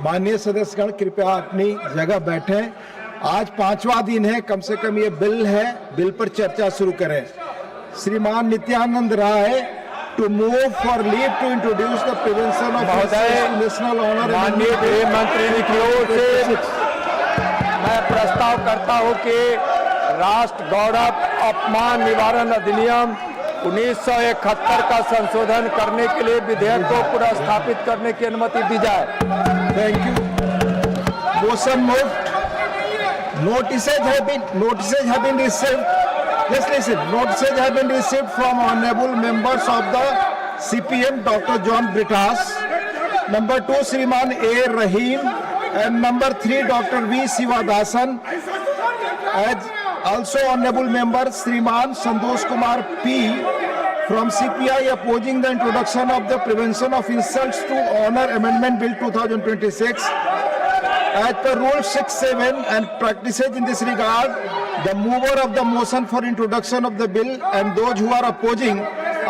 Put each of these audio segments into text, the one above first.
माननीय सदस्यगण कृपया अपनी जगह बैठें। आज 5वां दिन है, कम से कम ये बिल है, बिल पर चर्चा शुरू करें। श्रीमान Nityanand Rai to move for leave to introduce the prevention of national honour. माननीय गृह मंत्री की ओर से मैं प्रस्ताव करता हूं कि राष्ट्र गौरव अपमान निवारण अधिनियम 1971 का संशोधन करने के लिए विधेयक को पुनः स्थापित करने की अनुमति दी जाए। Thank you. Motion moved. Notices have been received. Just listen. Notices have been received from honorable members of the CPM, Dr. John Britas. Number 2, Shriman A. Rahim, and number 3, Dr. V. Sivadasan. As also honorable member Shriman Santosh Kumar P. from CPI opposing the introduction of the Prevention of Insults to Honor Amendment Bill 2026. As per Rule 6(7) and practices in this regard, the mover of the motion for introduction of the bill and those who are opposing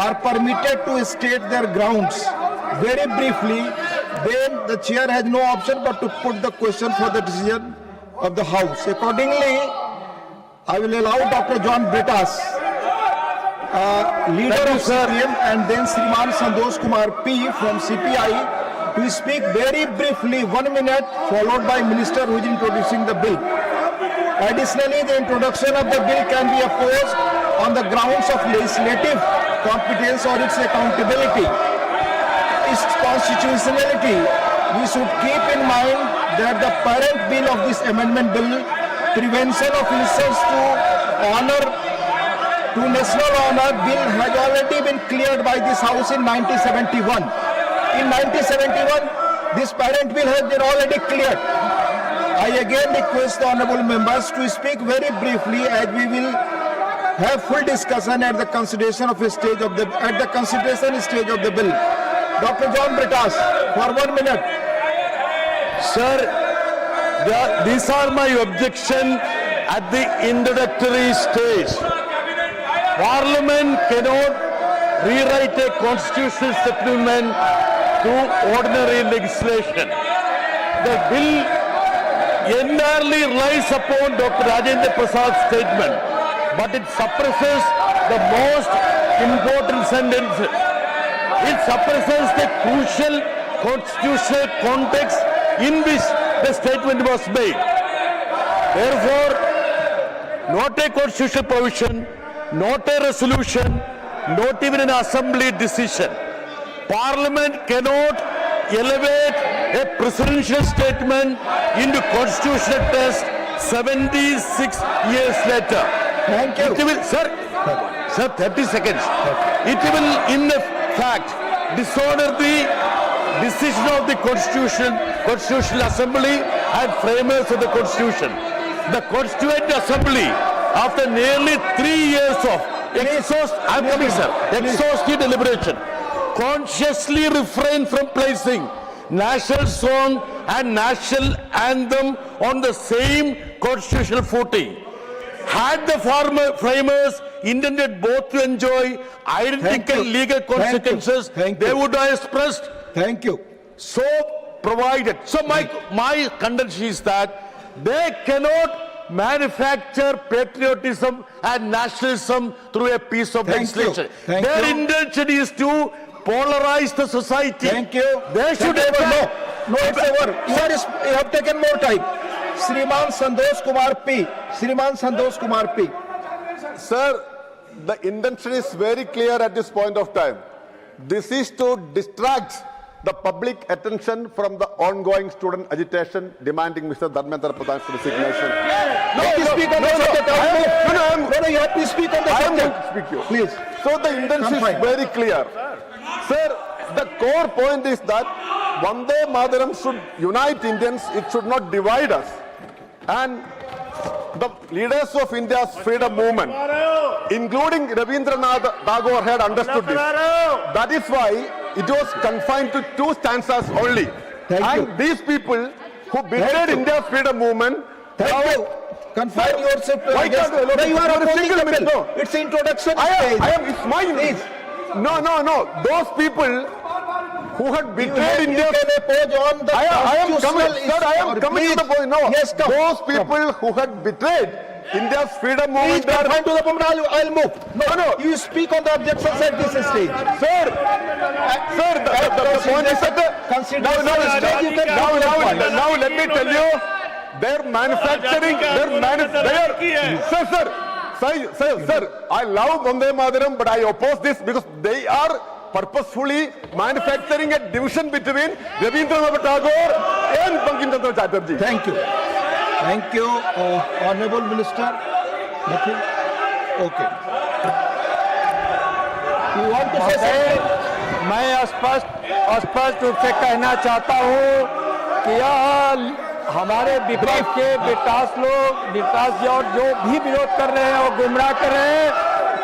are permitted to state their grounds. Very briefly, then the chair has no option but to put the question for the decision of the House. Accordingly, I will allow Dr. John Britas, leader of CPM, and then Shriman Santosh Kumar P. from CPI, to speak very briefly, 1 minute, followed by Minister who is introducing the bill. Additionally, the introduction of the bill can be opposed on the grounds of legislative competence or its accountability, its constitutionality. We should keep in mind that the parent bill of this amendment bill, Prevention of Insults to Honor, to National Honor Bill, has already been cleared by this House in 1971. In 1971, this parent bill has been already cleared. I again request the honorable members to speak very briefly, as we will have full discussion at the consideration stage of the bill. Dr. John Britas, for 1 minute. Sir, these are my objection at the introductory stage. Parliament cannot rewrite a constitutional supplement to ordinary legislation. The bill entirely relies upon Dr. Rajendra Prasad's statement, but it suppresses the most important sentences. It suppresses the crucial constitutional context in which the statement was made. Therefore, not a constitutional provision, not a resolution, not even an assembly decision. Parliament cannot elevate a presidential statement into constitutional test 76 years later. Thank you. It will, sir, 30 seconds. It will, in fact, dishonor the decision of the Constitutional Assembly and framers of the Constitution. The Constituent Assembly, after nearly 3 years of exhaustive deliberation, consciously refrained from placing national song and national anthem on the same constitutional footing. Had the framers intended both to enjoy identical legal consequences, they would have expressed. Thank you. So provided. So my contention is that they cannot manufacture patriotism and nationalism through a piece of legislation. Their intention is to polarize the society. Thank you. They should No, it's over. You have taken more time. Shriman Santosh Kumar P. Shriman Santosh Kumar P. Sir, the intention is very clear at this point of time. This is to distract the public attention from the ongoing student agitation demanding Mr. Dharmendra Pradhan's resignation. No, you speak on the subject. No, you have to speak on the I am subject. going to speak you. Please. So the intention is very clear. Sir, the core point is that Vande Mataram should unite Indians, it should not divide us. And the leaders of India's freedom movement, including Rabindranath Tagore, had understood this. That is why it was confined to 2 stanzas only. And these people who betrayed India's freedom movement, Confine yourself to why can't you are a opposing the bill. no. It's introduction I stage. am, it's my Please. No. Those people who had You betrayed India. can oppose on the I am coming, constitutional sir, I am issue. coming to the Please. point. No, Yes, come. those people who had betrayed India's freedom Please movement are... confine to the point. I'll move. No. You speak on the objections at this stage. Sir, the point is that... Consider Now, stage, you can come to the point. now let me tell you, they're manufacturing, sir, I love Vande Mataram, but I oppose this because they are purposefully manufacturing a division between Rabindranath Tagore and Bankim Chandra Chatterjee. Thank you. Thank you, Honorable Minister. Nothing? Okay. You want to say something? मैं स्पष्ट रूप से कहना चाहता हूँ कि यह हमारे विपक्ष के विकास जी और जो भी विरोध कर रहे हैं वो गुमराह कर रहे हैं।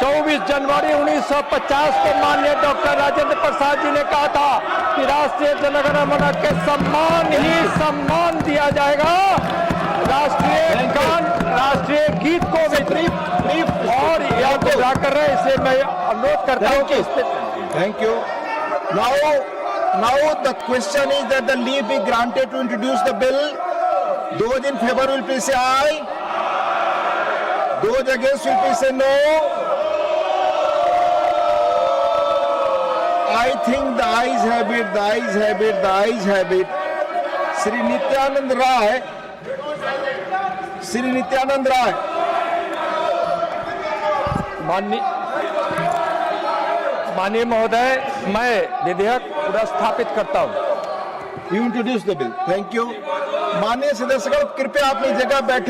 24 जनवरी 1950 को माननीय डॉक्टर राजेंद्र प्रसाद जी ने कहा था कि राष्ट्रीय जनगणमन के सम्मान ही सम्मान दिया जाएगा। राष्ट्रीय गान, राष्ट्रीय गीत को भी और यह गुमराह कर रहे हैं, इसलिए मैं अनुरोध करता हूँ कि इस पे Thank you. Now the question is that the leave be granted to introduce the bill. Those in favor will please say aye. Those against will please say no. I think the ayes have it, the ayes have it, the ayes have it. Sri Nityanand Rai. माननीय महोदय, मैं विधेयक पुनर्स्थापित करता हूं। You introduce the bill. Thank you. माननीय सदस्यगण कृपया अपनी जगह बैठे।